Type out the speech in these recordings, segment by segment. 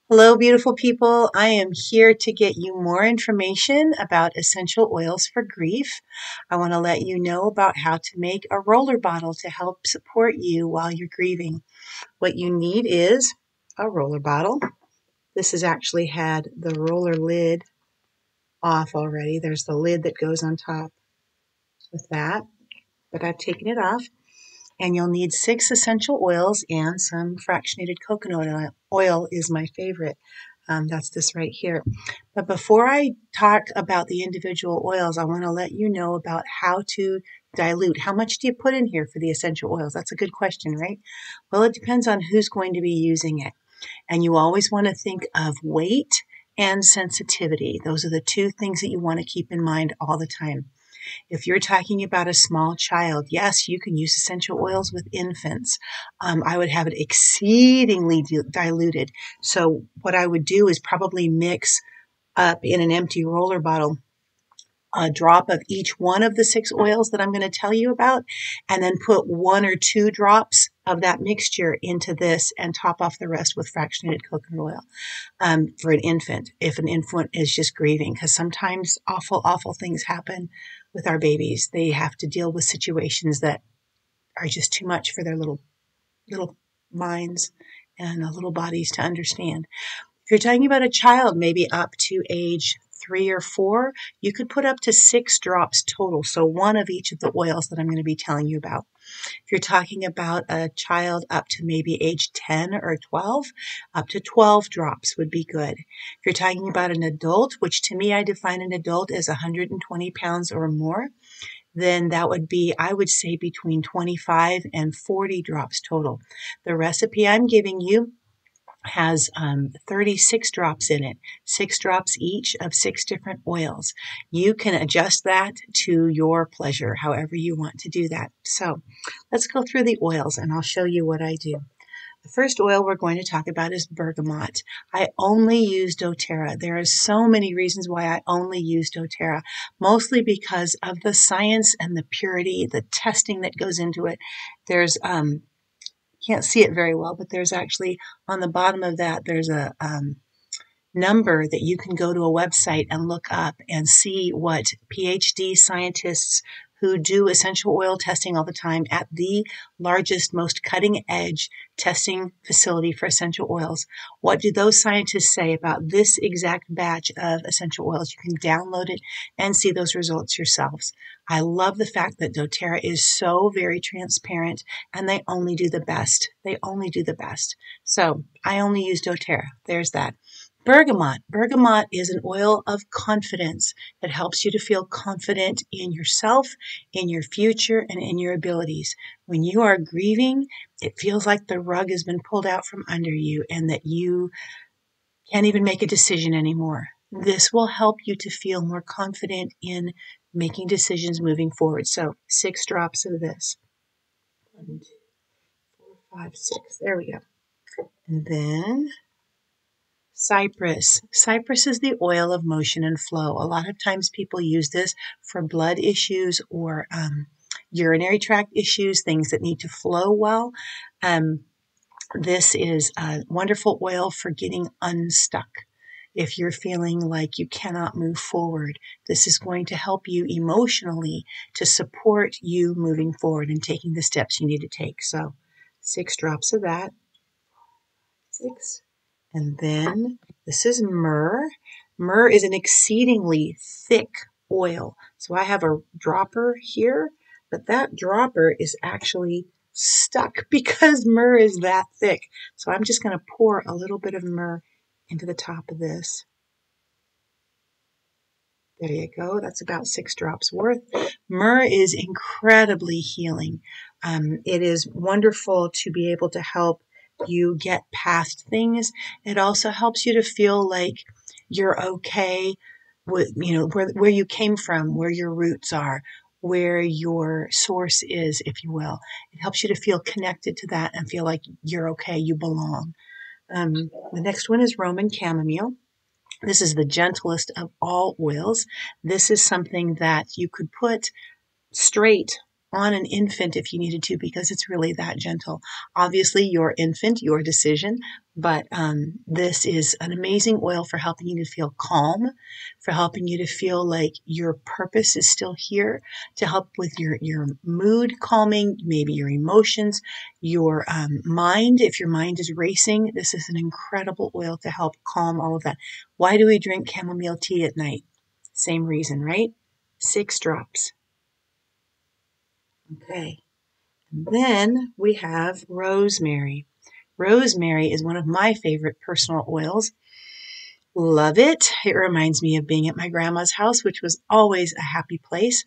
Hello, beautiful people. I am here to get you more information about essential oils for grief. I want to let you know about how to make a roller bottle to help support you while you're grieving. What you need is a roller bottle. This has actually had the roller lid off already. There's the lid that goes on top with that, but I've taken it off. And you'll need 6 essential oils and some fractionated coconut oil. Oil is my favorite. That's this right here. But before I talk about the individual oils, I want to let you know about how to dilute. How much do you put in here for the essential oils? That's a good question, right? Well, it depends on who's going to be using it. And you always want to think of weight and sensitivity. Those are the 2 things that you want to keep in mind all the time. If you're talking about a small child, yes, you can use essential oils with infants. I would have it exceedingly diluted. So what I would do is probably mix up in an empty roller bottle a drop of each one of the 6 oils that I'm going to tell you about, and then put 1 or 2 drops of that mixture into this and top off the rest with fractionated coconut oil for an infant, if an infant is just grieving, because sometimes awful things happen with our babies. They have to deal with situations that are just too much for their little minds and little bodies to understand. If you're talking about a child, maybe up to age 3 or 4, you could put up to 6 drops total. So 1 of each of the oils that I'm going to be telling you about. If you're talking about a child up to maybe age 10 or 12, up to 12 drops would be good. If you're talking about an adult, which to me I define an adult as 120 pounds or more, then that would be, I would say, between 25 and 40 drops total. The recipe I'm giving you has 36 drops in it, 6 drops each of 6 different oils. You can adjust that to your pleasure, however you want to do that. So let's go through the oils and I'll show you what I do. The first oil we're going to talk about is bergamot. I only use doTERRA. There are so many reasons why I only use doTERRA, mostly because of the science and the purity, the testing that goes into it. There's can't see it very well, but there's actually on the bottom of that, there's a number that you can go to a website and look up and see what PhD scientists who do essential oil testing all the time at the largest, most cutting edge testing facility for essential oils. What do those scientists say about this exact batch of essential oils? You can download it and see those results yourselves. I love the fact that doTERRA is so very transparent and they only do the best. They only do the best. So I only use doTERRA. There's that. Bergamot. Bergamot is an oil of confidence. It helps you to feel confident in yourself, in your future, and in your abilities. When you are grieving, it feels like the rug has been pulled out from under you and that you can't even make a decision anymore. This will help you to feel more confident in making decisions moving forward. So 6 drops of this. 1, 2, 4, 5, 6. There we go. And then Cypress. Cypress is the oil of motion and flow. A lot of times people use this for blood issues or urinary tract issues, things that need to flow well. This is a wonderful oil for getting unstuck. If you're feeling like you cannot move forward, this is going to help you emotionally to support you moving forward and taking the steps you need to take. So 6 drops of that. 6. And then this is myrrh. Myrrh is an exceedingly thick oil. So I have a dropper here, but that dropper is actually stuck because myrrh is that thick. So I'm just going to pour a little bit of myrrh into the top of this. There you go. That's about 6 drops worth. Myrrh is incredibly healing. It is wonderful to be able to help you get past things. It also helps you to feel like you're okay with, where you came from, where your roots are, where your source is, if you will. It helps you to feel connected to that and feel like you're okay, you belong. The next one is Roman chamomile. This is the gentlest of all oils. This is something that you could put straight on an infant if you needed to, because it's really that gentle. Obviously, your infant, your decision, but this is an amazing oil for helping you to feel calm, for helping you to feel like your purpose is still here, to help with your mood calming, maybe your emotions, your mind. If your mind is racing, this is an incredible oil to help calm all of that. Why do we drink chamomile tea at night? Same reason, right? 6 drops. Okay. And then we have rosemary. Rosemary is one of my favorite personal oils. Love it. It reminds me of being at my grandma's house, which was always a happy place.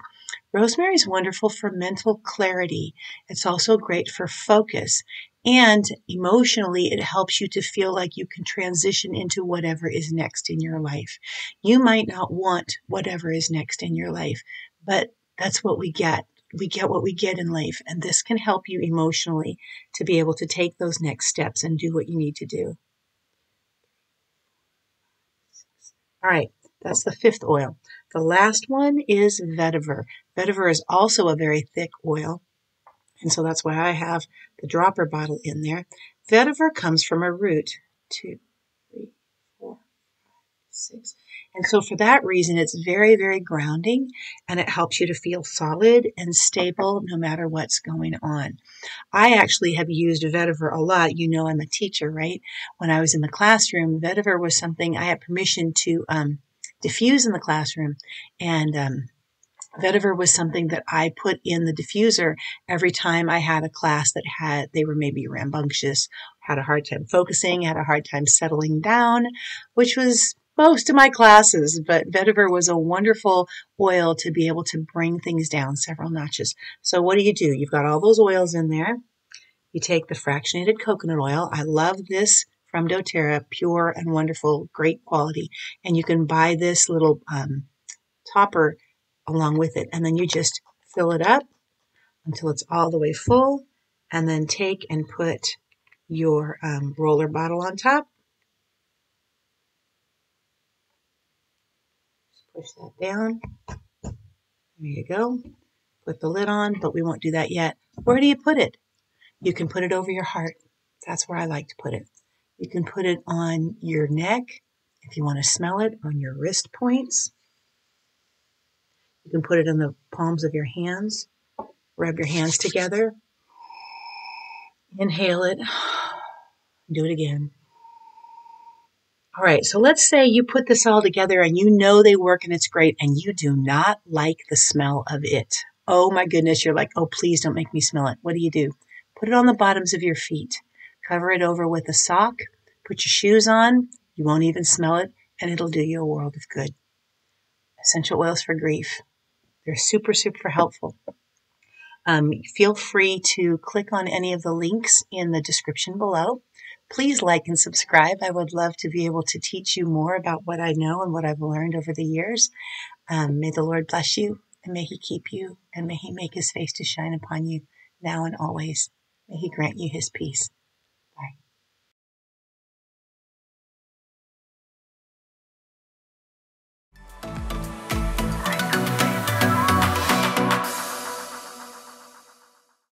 Rosemary is wonderful for mental clarity. It's also great for focus. And emotionally, it helps you to feel like you can transition into whatever is next in your life. You might not want whatever is next in your life, but that's what we get. We get what we get in life. And this can help you emotionally to be able to take those next steps and do what you need to do. All right, that's the 5th oil. The last one is vetiver. Vetiver is also a very thick oil, and so that's why I have the dropper bottle in there. Vetiver comes from a root. 2, 3, 4, 5, 6. And so for that reason, it's very, very grounding, and it helps you to feel solid and stable no matter what's going on. I actually have used vetiver a lot. You know, I'm a teacher, right? When I was in the classroom, vetiver was something I had permission to diffuse in the classroom. And vetiver was something that I put in the diffuser every time I had a class that they were maybe rambunctious, had a hard time focusing, had a hard time settling down, which was most of my classes. But vetiver was a wonderful oil to be able to bring things down several notches. So what do? You've got all those oils in there. You take the fractionated coconut oil. I love this from doTERRA, pure and wonderful, great quality. And you can buy this little topper along with it. And then you just fill it up until it's all the way full. And then take and put your roller bottle on top. Just push that down. There you go. Put the lid on, but we won't do that yet. Where do you put it? You can put it over your heart. That's where I like to put it. You can put it on your neck if you want to smell it, on your wrist points. You can put it in the palms of your hands. Rub your hands together. Inhale it. Do it again. All right, so let's say you put this all together and you know they work and it's great and you do not like the smell of it. Oh my goodness, you're like, oh, please don't make me smell it. What do? Put it on the bottoms of your feet. Cover it over with a sock. Put your shoes on. You won't even smell it, and it'll do you a world of good. Essential oils for grief. They're super, super helpful. Feel free to click on any of the links in the description below. Please like and subscribe. I would love to be able to teach you more about what I know and what I've learned over the years. May the Lord bless you, and may He keep you, and may He make His face to shine upon you now and always. May He grant you His peace.